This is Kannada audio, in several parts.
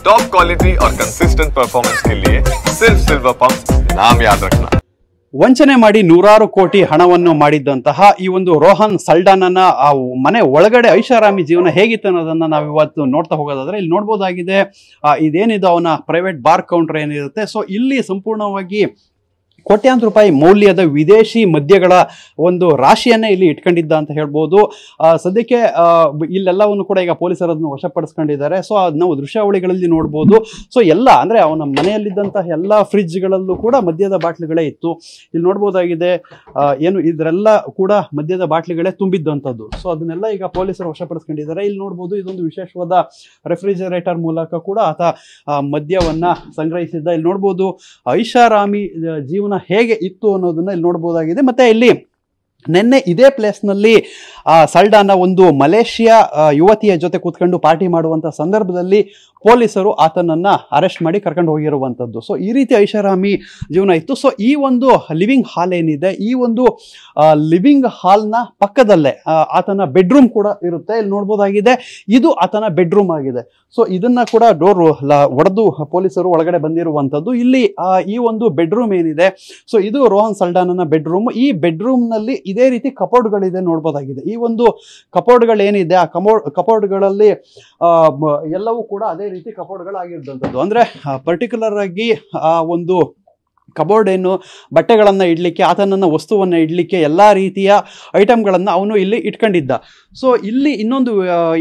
टॉप क्वालिटी और कंसिस्टेंट परफॉर्मेंस के लिए सिर्फ सिल्वर पंप नाम याद रखना। ವಂಚನೆ ಮಾಡಿ ನೂರಾರು ಕೋಟಿ ಹಣವನ್ನು ಮಾಡಿದ್ದಂತಹ ಈ ಒಂದು ರೋಹನ್ ಸಲ್ಡಾನನ ಆ ಮನೆ ಒಳಗಡೆ ಐಷಾರಾಮಿ ಜೀವನ ಹೇಗಿತ್ತು ಅನ್ನೋದನ್ನ ನಾವು ಇವತ್ತು ನೋಡ್ತಾ ಹೋಗೋದಾದ್ರೆ ಇಲ್ಲಿ ನೋಡ್ಬೋದಾಗಿದೆ. ಇದೇನಿದೆ ಅವನ ಪ್ರೈವೇಟ್ ಬಾರ್ ಕೌಂಟರ್ ಏನಿರುತ್ತೆ, ಸೊ ಇಲ್ಲಿ ಸಂಪೂರ್ಣವಾಗಿ ಕೋಟ್ಯಾಂತರ ರೂಪಾಯಿ ಮೌಲ್ಯದ ವಿದೇಶಿ ಮದ್ಯಗಳ ಒಂದು ರಾಶಿಯನ್ನೇ ಇಲ್ಲಿ ಇಟ್ಕೊಂಡಿದ್ದ ಅಂತ ಹೇಳ್ಬೋದು. ಸದ್ಯಕ್ಕೆ ಇಲ್ಲೆಲ್ಲವನ್ನು ಕೂಡ ಈಗ ಪೊಲೀಸರು ಅದನ್ನು ವಶಪಡಿಸ್ಕೊಂಡಿದ್ದಾರೆ. ಸೊ ಅದು ನಾವು ದೃಶ್ಯಾವಳಿಗಳಲ್ಲಿ ನೋಡ್ಬೋದು. ಸೊ ಎಲ್ಲ ಅಂದರೆ ಅವನ ಮನೆಯಲ್ಲಿದ್ದಂತಹ ಎಲ್ಲ ಫ್ರಿಡ್ಜ್ಗಳಲ್ಲೂ ಕೂಡ ಮದ್ಯದ ಬಾಟ್ಲಿಗಳೇ ಇತ್ತು. ಇಲ್ಲಿ ನೋಡ್ಬೋದಾಗಿದೆ ಏನು ಇದರೆಲ್ಲ ಕೂಡ ಮದ್ಯದ ಬಾಟ್ಲಿಗಳೇ ತುಂಬಿದ್ದಂಥದ್ದು. ಸೊ ಅದನ್ನೆಲ್ಲ ಈಗ ಪೊಲೀಸರು ವಶಪಡಿಸ್ಕೊಂಡಿದ್ದಾರೆ. ಇಲ್ಲಿ ನೋಡ್ಬೋದು ಇದೊಂದು ವಿಶೇಷವಾದ ರೆಫ್ರಿಜರೇಟರ್ ಮೂಲಕ ಕೂಡ ಆತ ಮದ್ಯವನ್ನ ಸಂಗ್ರಹಿಸಿದ್ದ. ಇಲ್ಲಿ ನೋಡ್ಬೋದು ಐಷಾರಾಮಿ ಜೀವನ ಹೇಗೆ ಇತ್ತು ಅನ್ನೋದನ್ನ ಇಲ್ಲಿ ನೋಡ್ಬೋದಾಗಿದೆ. ಮತ್ತೆ ಇಲ್ಲಿ ನಿನ್ನೆ ಇದೇ ಪ್ಲೇಸ್ನಲ್ಲಿ ಸಲ್ಡಾನ ಒಂದು ಮಲೇಷಿಯಾ ಯುವತಿಯ ಜೊತೆ ಕೂತ್ಕೊಂಡು ಪಾರ್ಟಿ ಮಾಡುವಂಥ ಸಂದರ್ಭದಲ್ಲಿ ಪೊಲೀಸರು ಆತನನ್ನು ಅರೆಸ್ಟ್ ಮಾಡಿ ಕರ್ಕೊಂಡು ಹೋಗಿರುವಂಥದ್ದು. ಸೊ ಈ ರೀತಿ ಐಷಾರಾಮಿ ಜೀವನ ಇತ್ತು. ಸೊ ಈ ಒಂದು ಲಿವಿಂಗ್ ಹಾಲ್ ಏನಿದೆ, ಈ ಒಂದು ಲಿವಿಂಗ್ ಹಾಲ್ನ ಪಕ್ಕದಲ್ಲೇ ಆತನ ಬೆಡ್ರೂಮ್ ಕೂಡ ಇರುತ್ತೆ. ಇಲ್ಲಿ ನೋಡ್ಬೋದಾಗಿದೆ ಇದು ಆತನ ಬೆಡ್ರೂಮ್ ಆಗಿದೆ. ಸೊ ಇದನ್ನ ಕೂಡ ಡೋರ್ ಒಡೆದು ಪೊಲೀಸರು ಒಳಗಡೆ ಬಂದಿರುವಂಥದ್ದು. ಇಲ್ಲಿ ಈ ಒಂದು ಬೆಡ್ರೂಮ್ ಏನಿದೆ, ಸೊ ಇದು ರೋಹನ್ ಸಲ್ಡಾನನ ಬೆಡ್ರೂಮ್. ಈ ಬೆಡ್ರೂಮ್ನಲ್ಲಿ ಇದೇ ರೀತಿ ಕಪೋರ್ಡ್ಗಳಿದೆ ನೋಡ್ಬೋದಾಗಿದೆ. ಈ ಒಂದು ಕಪೋರ್ಡ್ಗಳೇನಿದೆ ಆ ಕಪೋರ್ಡ್ಗಳಲ್ಲಿ ಎಲ್ಲವೂ ಕೂಡ ಅದೇ ರೀತಿ ಕಪೋರ್ಡ್ಗಳಾಗಿರುವಂಥದ್ದು. ಅಂದ್ರೆ ಪರ್ಟಿಕ್ಯುಲರ್ ಆಗಿ ಒಂದು ಕಬೋರ್ಡ್ ಏನು ಬಟ್ಟೆಗಳನ್ನು ಇಡಲಿಕ್ಕೆ, ಆತನನ್ನ ವಸ್ತುವನ್ನು ಇಡಲಿಕ್ಕೆ ಎಲ್ಲ ರೀತಿಯ ಐಟಮ್ಗಳನ್ನು ಅವನು ಇಲ್ಲಿ ಇಟ್ಕೊಂಡಿದ್ದ. ಸೊ ಇಲ್ಲಿ ಇನ್ನೊಂದು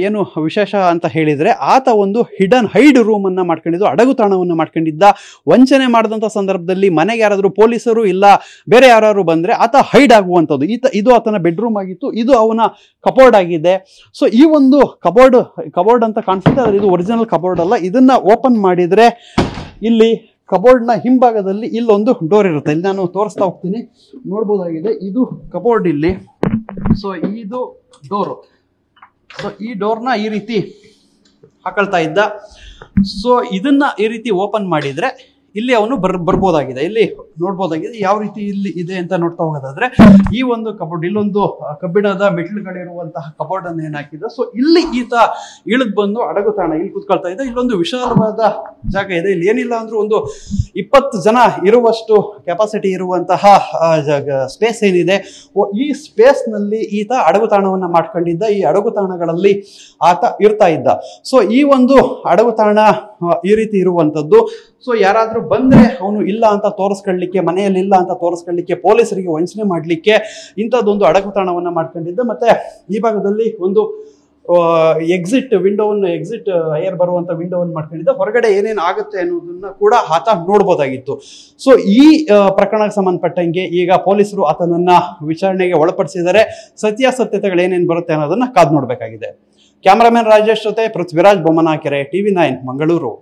ಏನು ವಿಶೇಷ ಅಂತ ಹೇಳಿದರೆ, ಆತ ಒಂದು ಹೈಡ್ ರೂಮನ್ನು ಮಾಡ್ಕೊಂಡಿದ್ದು, ಅಡಗುತಾಣವನ್ನು ಮಾಡ್ಕೊಂಡಿದ್ದ. ವಂಚನೆ ಮಾಡಿದಂಥ ಸಂದರ್ಭದಲ್ಲಿ ಮನೆಗೆ ಯಾರಾದರೂ ಪೊಲೀಸರು ಇಲ್ಲ ಬೇರೆ ಯಾರು ಬಂದರೆ ಆತ ಹೈಡ್ ಆಗುವಂಥದ್ದು. ಇದು ಆತನ ಬೆಡ್ರೂಮ್ ಆಗಿತ್ತು, ಇದು ಅವನ ಕಬೋರ್ಡ್ ಆಗಿದೆ. ಸೊ ಈ ಒಂದು ಕಬೋರ್ಡ್ ಅಂತ ಕಾಣಿಸುತ್ತೆ, ಆದರೆ ಇದು ಒರಿಜಿನಲ್ ಕಬೋರ್ಡ್ ಅಲ್ಲ. ಇದನ್ನ ಓಪನ್ ಮಾಡಿದರೆ ಇಲ್ಲಿ ಕಬೋರ್ಡ್ನ ಹಿಂಭಾಗದಲ್ಲಿ ಇಲ್ಲೊಂದು ಡೋರ್ ಇರುತ್ತೆ. ಇಲ್ಲಿ ನಾನು ತೋರಿಸ್ತಾ ಹೋಗ್ತೀನಿ, ನೋಡ್ಬೋದಾಗಿದೆ ಇದು ಕಬೋರ್ಡ್ ಇಲ್ಲಿ. ಸೊ ಇದು ಡೋರು. ಸೊ ಈ ಡೋರ್ನ ಈ ರೀತಿ ಹಾಕೊಳ್ತಾ ಇದ್ದ. ಸೊ ಇದನ್ನ ಈ ರೀತಿ ಓಪನ್ ಮಾಡಿದ್ರೆ ಇಲ್ಲಿ ಅವನು ಬರ್ಬೋದಾಗಿದೆ. ಇಲ್ಲಿ ನೋಡ್ಬೋದಾಗಿದೆ ಯಾವ ರೀತಿ ಇಲ್ಲಿ ಇದೆ ಅಂತ ನೋಡ್ತಾ ಹೋಗೋದಾದ್ರೆ, ಈ ಒಂದು ಕಬೋರ್ಡ್ ಇಲ್ಲೊಂದು ಕಬ್ಬಿಣದ ಮೆಟ್ಲುಗಳಿರುವಂತಹ ಕಬೋರ್ಡ್ ಅನ್ನು ಏನ್ ಹಾಕಿದ. ಸೊ ಇಲ್ಲಿ ಈತ ಇಳಿದ್ ಬಂದು ಅಡಗುತಾಣ ಇಲ್ಲಿ ಕೂತ್ಕೊಳ್ತಾ ಇದ್ದ. ಇಲ್ಲೊಂದು ವಿಶಾಲವಾದ ಜಾಗ ಇದೆ. ಇಲ್ಲಿ ಏನಿಲ್ಲ ಅಂದ್ರೂ ಒಂದು 20 ಜನ ಇರುವಷ್ಟು ಕೆಪಾಸಿಟಿ ಇರುವಂತಹ ಸ್ಪೇಸ್ ಏನಿದೆ, ಈ ಸ್ಪೇಸ್ ನಲ್ಲಿ ಈತ ಅಡಗುತಾಣವನ್ನ ಮಾಡ್ಕೊಂಡಿದ್ದ. ಈ ಅಡಗುತಾಣಗಳಲ್ಲಿ ಆತ ಇರ್ತಾ ಇದ್ದ. ಸೊ ಈ ಒಂದು ಅಡಗುತಾಣ ಈ ರೀತಿ ಇರುವಂತದ್ದು. ಸೊ ಯಾರಾದ್ರೂ ಬಂದ್ರೆ ಅವನು ಇಲ್ಲ ಅಂತ ತೋರಿಸ್ಕೊಳ್ಳಿಕ್ಕೆ, ಮನೆಯಲ್ಲಿ ಇಲ್ಲ ಅಂತ ತೋರಿಸ್ಕೊಳ್ಳಿಕ್ಕೆ, ಪೊಲೀಸರಿಗೆ ವಂಚನೆ ಮಾಡ್ಲಿಕ್ಕೆ ಇಂಥದ್ದೊಂದು ಅಡಗುತಾಣವನ್ನ ಮಾಡ್ಕೊಂಡಿದ್ದ. ಮತ್ತೆ ಈ ಭಾಗದಲ್ಲಿ ಒಂದು ಎಕ್ಸಿಟ್ ಏರ್ ಬರುವಂತ ವಿಂಡೋವನ್ನು ಮಾಡ್ಕೊಂಡಿದ್ದ. ಹೊರಗಡೆ ಏನೇನು ಆಗುತ್ತೆ ಅನ್ನೋದನ್ನ ಕೂಡ ಆತ ನೋಡ್ಬೋದಾಗಿತ್ತು. ಸೊ ಈ ಪ್ರಕರಣಕ್ಕೆ ಸಂಬಂಧಪಟ್ಟಂಗೆ ಈಗ ಪೊಲೀಸರು ಆತನನ್ನ ವಿಚಾರಣೆಗೆ ಒಳಪಡಿಸಿದರೆ ಸತ್ಯಾಸತ್ಯತೆಗಳು ಏನೇನು ಬರುತ್ತೆ ಅನ್ನೋದನ್ನ ಕಾದು ನೋಡ್ಬೇಕಾಗಿದೆ. ಕ್ಯಾಮರಾಮನ್ ರಾಜೇಶ್ ಜೊತೆ ಪೃಥ್ವಿರಾಜ್ ಬೊಮ್ಮನಕೆರೆ, TV9 ಮಂಗಳೂರು.